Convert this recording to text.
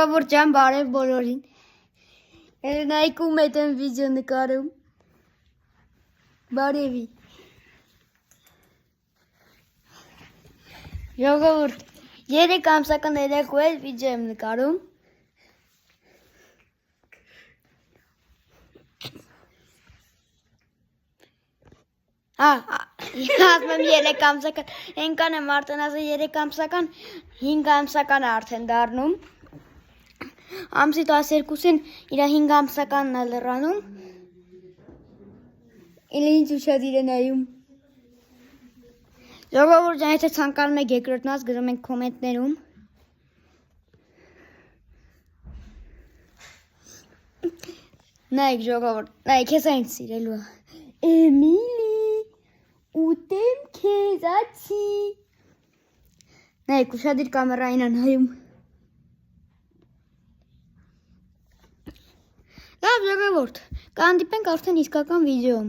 Ժողովուրդ բարև բոլորին։ Նայկում եք եմ վիդեո նկարում։ Բարևի։ Ժողովուրդ 3 ամսական երեկո էլ վիդեո եմ նկարում։ Ասում եմ 3 ամսական, ենքան եմ արդեն ասել 3 ամսական, 5 ամսական է արդեն դառնում։ Ամսի 12-ին իր 5 ամսականն է լրանում։ Ինձ ուշադիր է նայում։ Ժողովուրդ ջան, եթե ցանկանում եք երկրորդ գրում ենք կոմենտներում։ Նայեք ժողովուրդ, նայեք, ես այն սիրելու է։ Էմիլի, ուտեմ քեզ ացի։ Նայեք, ուշադիր կամերային է նայում։ Լավ ժողովուրդ, կհանդիպենք արդեն իսկական վիդեոում։